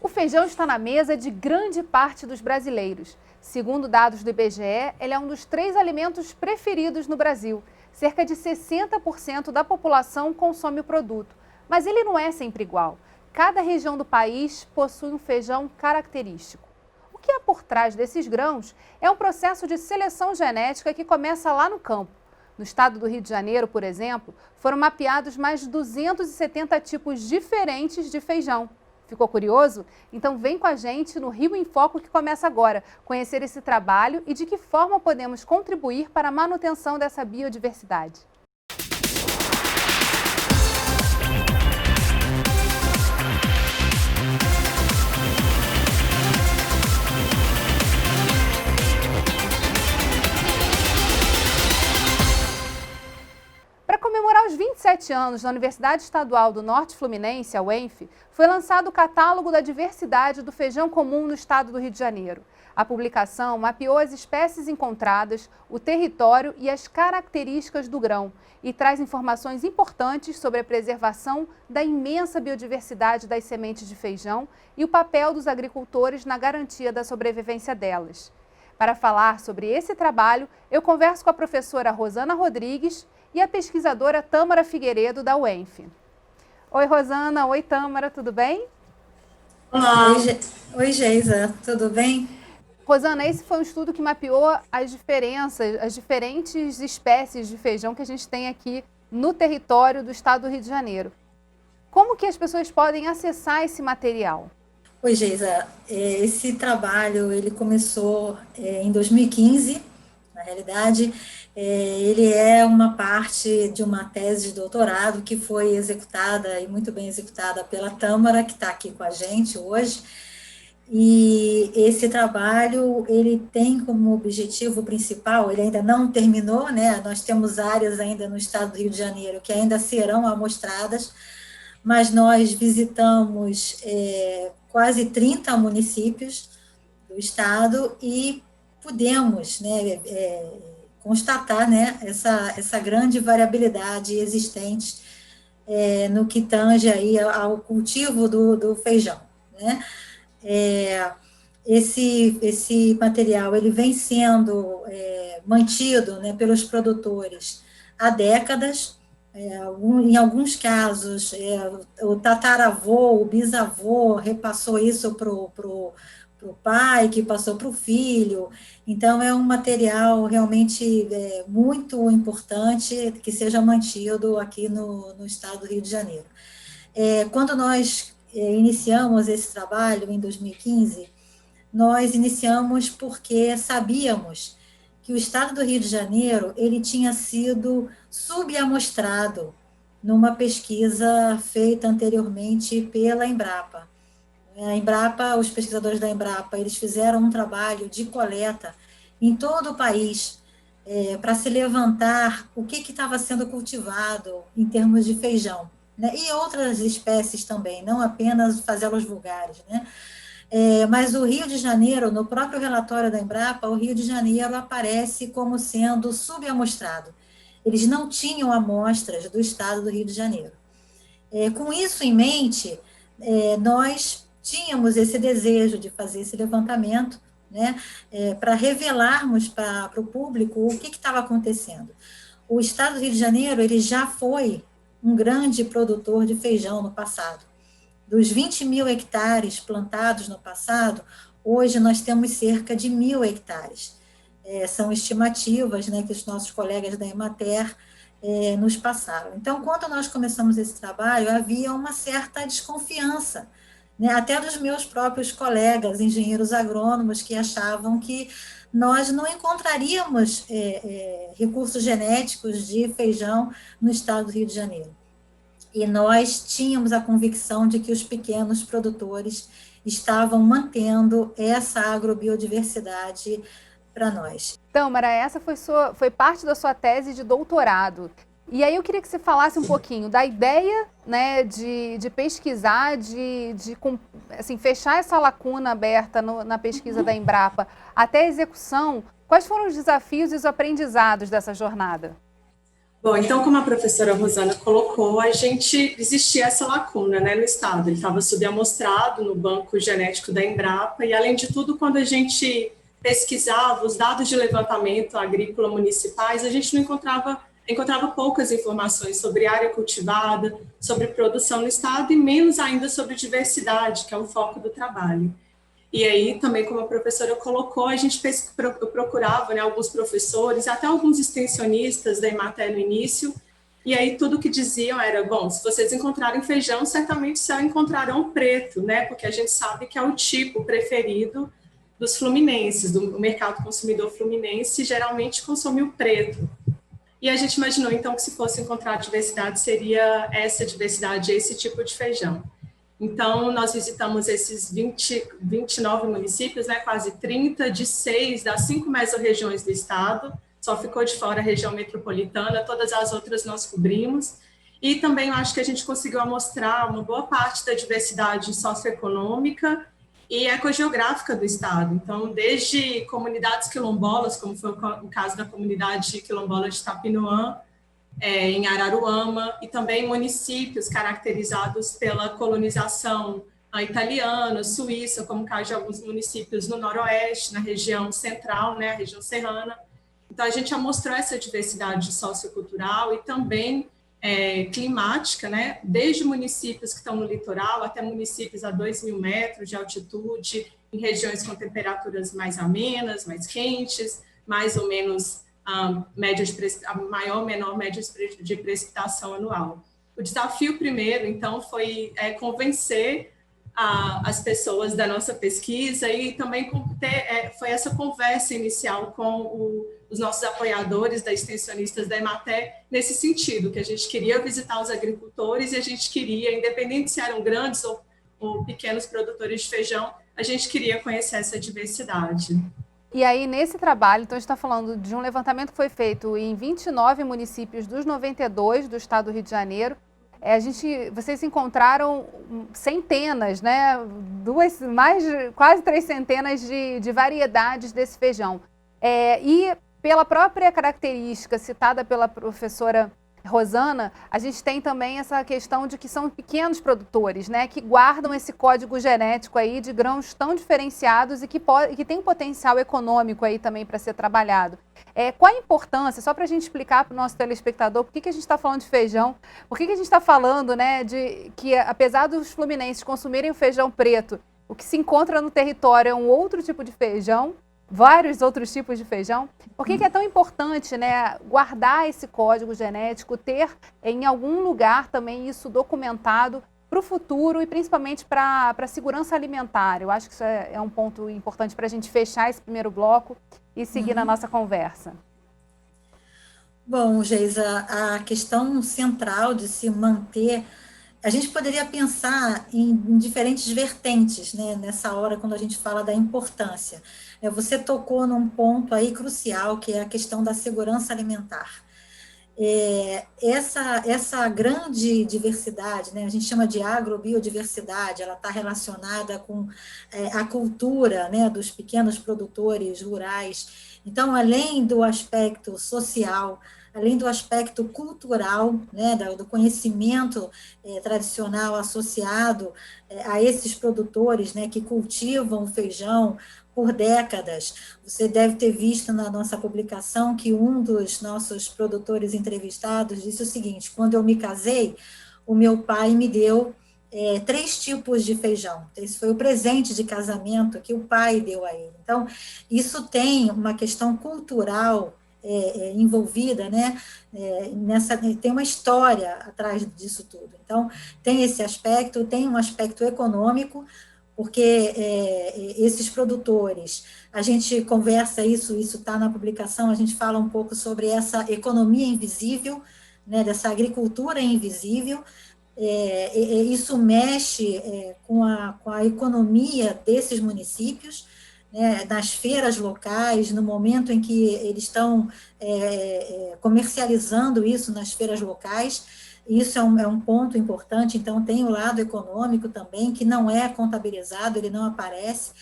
O feijão está na mesa de grande parte dos brasileiros. Segundo dados do IBGE, ele é um dos 3 alimentos preferidos no Brasil. Cerca de 60% da população consome o produto. Mas ele não é sempre igual. Cada região do país possui um feijão característico. O que há por trás desses grãos é um processo de seleção genética que começa lá no campo. No estado do Rio de Janeiro, por exemplo, foram mapeados mais de 270 tipos diferentes de feijão. Ficou curioso? Então vem com a gente no Rio em Foco, que começa agora, conhecer esse trabalho e de que forma podemos contribuir para a manutenção dessa biodiversidade. Para comemorar os 27 anos da Universidade Estadual do Norte Fluminense, a UENF, foi lançado o Catálogo da Diversidade do Feijão Comum no estado do Rio de Janeiro. A publicação mapeou as espécies encontradas, o território e as características do grão e traz informações importantes sobre a preservação da imensa biodiversidade das sementes de feijão e o papel dos agricultores na garantia da sobrevivência delas. Para falar sobre esse trabalho, eu converso com a professora Rosana Rodrigues e a pesquisadora Tâmara Figueiredo, da UENF. Oi, Rosana. Oi, Tâmara. Tudo bem? Olá. Oi, Geisa. Tudo bem? Rosana, esse foi um estudo que mapeou as diferenças, as diferentes espécies de feijão que a gente tem aqui no território do estado do Rio de Janeiro. Como que as pessoas podem acessar esse material? Oi, Geisa. Esse trabalho ele começou em 2015, na realidade. Ele é uma parte de uma tese de doutorado que foi executada e muito bem executada pela Tâmara, que está aqui com a gente hoje. E esse trabalho, ele tem como objetivo principal, ele ainda não terminou, né? Nós temos áreas ainda no estado do Rio de Janeiro que ainda serão amostradas, mas nós visitamos quase 30 municípios do estado e pudemos, né, constatar, né, essa grande variabilidade existente no que tange aí ao cultivo do feijão, né? Esse material ele vem sendo mantido, né, pelos produtores há décadas. Em alguns casos, o tataravô, o bisavô repassou isso para o pai, que passou para o filho. Então, é um material realmente muito importante que seja mantido aqui no estado do Rio de Janeiro. Quando nós iniciamos esse trabalho em 2015, nós iniciamos porque sabíamos que o estado do Rio de Janeiro ele tinha sido subamostrado numa pesquisa feita anteriormente pela Embrapa. A Embrapa, os pesquisadores da Embrapa, eles fizeram um trabalho de coleta em todo o país para se levantar o que estava sendo cultivado em termos de feijão, né? E outras espécies também, não apenas fazelas vulgares, né? Mas o Rio de Janeiro, no próprio relatório da Embrapa, o Rio de Janeiro aparece como sendo subamostrado. Eles não tinham amostras do estado do Rio de Janeiro. Com isso em mente, nós tínhamos esse desejo de fazer esse levantamento, né, para revelarmos para o público o que estava acontecendo. O estado do Rio de Janeiro ele já foi um grande produtor de feijão no passado. Dos 20 mil hectares plantados no passado, hoje nós temos cerca de 1.000 hectares. São estimativas, né, que os nossos colegas da Emater nos passaram. Então, quando nós começamos esse trabalho, havia uma certa desconfiança, né, até dos meus próprios colegas, engenheiros agrônomos, que achavam que nós não encontraríamos recursos genéticos de feijão no estado do Rio de Janeiro. E nós tínhamos a convicção de que os pequenos produtores estavam mantendo essa agrobiodiversidade para nós. Tâmara, essa foi parte da sua tese de doutorado. E aí eu queria que você falasse um pouquinho da ideia, né, de pesquisar, assim, fechar essa lacuna aberta na pesquisa da Embrapa até a execução. Quais foram os desafios e os aprendizados dessa jornada? Bom, então, como a professora Rosana colocou, a gente existia essa lacuna, né, no estado. Ele estava subamostrado no banco genético da Embrapa e, além de tudo, quando a gente pesquisava os dados de levantamento agrícola municipais, a gente não encontrava poucas informações sobre área cultivada, sobre produção no estado e menos ainda sobre diversidade, que é o foco do trabalho. E aí, também, como a professora colocou, a gente procurava, né, alguns professores, até alguns extensionistas da Emater no início, e aí tudo que diziam era, bom, se vocês encontrarem feijão, certamente só encontrarão preto, né, porque a gente sabe que é o tipo preferido dos fluminenses, do mercado consumidor fluminense, geralmente consome o preto. E a gente imaginou, então, que se fosse encontrar diversidade, seria essa diversidade, esse tipo de feijão. Então, nós visitamos esses 29 municípios, né, quase 30, de 6 das 5 mesorregiões do estado, só ficou de fora a região metropolitana, todas as outras nós cobrimos, e também eu acho que a gente conseguiu mostrar uma boa parte da diversidade socioeconômica e ecogeográfica do estado. Então, desde comunidades quilombolas, como foi o caso da comunidade quilombola de Tapinoã, em Araruama, e também municípios caracterizados pela colonização italiana, suíça, como o caso de alguns municípios no noroeste, na região central, né, a região serrana. Então, a gente já mostrou essa diversidade sociocultural e também climática, né, desde municípios que estão no litoral até municípios a 2.000 metros de altitude, em regiões com temperaturas mais amenas, mais quentes, mais ou menos a maior ou menor média de precipitação anual. O desafio primeiro, então, foi convencer as pessoas da nossa pesquisa e também foi essa conversa inicial com os nossos apoiadores, da extensionistas da Emater, nesse sentido, que a gente queria visitar os agricultores e a gente queria, independente se eram grandes ou pequenos produtores de feijão, a gente queria conhecer essa diversidade. E aí, nesse trabalho, então a gente está falando de um levantamento que foi feito em 29 municípios dos 92 do estado do Rio de Janeiro. Vocês encontraram centenas, né? Quase 3 centenas de variedades desse feijão. E pela própria característica citada pela professora Rosana, a gente tem também essa questão de que são pequenos produtores, né, que guardam esse código genético aí de grãos tão diferenciados e que tem um potencial econômico aí também para ser trabalhado. Qual a importância, só para a gente explicar para o nosso telespectador, por que a gente está falando de feijão, por que a gente está falando, né, de que apesar dos fluminenses consumirem o feijão preto, o que se encontra no território é um outro tipo de feijão, vários outros tipos de feijão. Por que é tão importante, né, guardar esse código genético, ter em algum lugar também isso documentado para o futuro e principalmente para a segurança alimentar? Eu acho que isso é um ponto importante para a gente fechar esse primeiro bloco e seguir na nossa conversa. Bom, Geisa, a questão central de se manter, a gente poderia pensar em diferentes vertentes, né, nessa hora, quando a gente fala da importância. Você tocou num ponto aí crucial, que é a questão da segurança alimentar. Essa grande diversidade, né, a gente chama de agrobiodiversidade, ela está relacionada com a cultura, né, dos pequenos produtores rurais. Então, além do aspecto social, além do aspecto cultural, né, do conhecimento tradicional associado a esses produtores, né, que cultivam o feijão por décadas. Você deve ter visto na nossa publicação que um dos nossos produtores entrevistados disse o seguinte: quando eu me casei, o meu pai me deu 3 tipos de feijão. Esse foi o presente de casamento que o pai deu a ele. Então, isso tem uma questão cultural envolvida, né? Tem uma história atrás disso tudo. Então, tem esse aspecto, tem um aspecto econômico, porque esses produtores, a gente conversa isso está na publicação, a gente fala um pouco sobre essa economia invisível, né, dessa agricultura invisível. Isso mexe com a economia desses municípios, né, nas feiras locais, no momento em que eles estão comercializando isso nas feiras locais. Isso é um ponto importante. Então, tem o lado econômico também, que não é contabilizado, ele não aparece,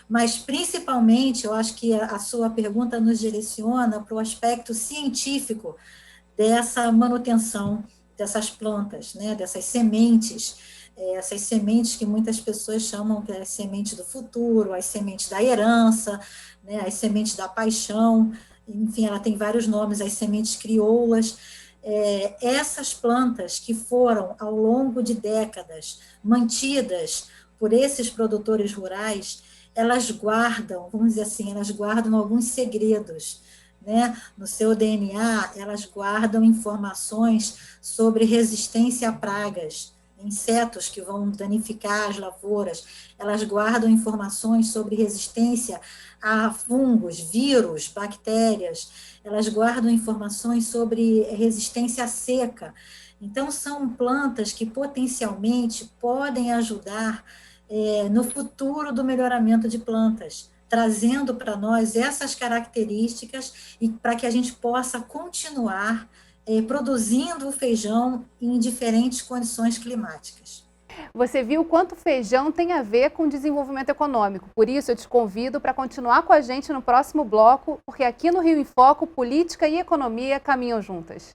mas, principalmente, eu acho que a sua pergunta nos direciona para o aspecto científico dessa manutenção dessas plantas, né, dessas sementes, essas sementes que muitas pessoas chamam que é as sementes do futuro, as sementes da herança, né, as sementes da paixão, enfim, ela tem vários nomes, as sementes crioulas. Essas plantas que foram, ao longo de décadas, mantidas por esses produtores rurais, elas guardam, vamos dizer assim, elas guardam alguns segredos, né? No seu DNA, elas guardam informações sobre resistência a pragas, insetos que vão danificar as lavouras, elas guardam informações sobre resistência a fungos, vírus, bactérias, elas guardam informações sobre resistência à seca. Então, são plantas que potencialmente podem ajudar no futuro do melhoramento de plantas, trazendo para nós essas características e para que a gente possa continuar produzindo o feijão em diferentes condições climáticas. Você viu quanto feijão tem a ver com desenvolvimento econômico. Por isso, eu te convido para continuar com a gente no próximo bloco, porque aqui no Rio em Foco, política e economia caminham juntas.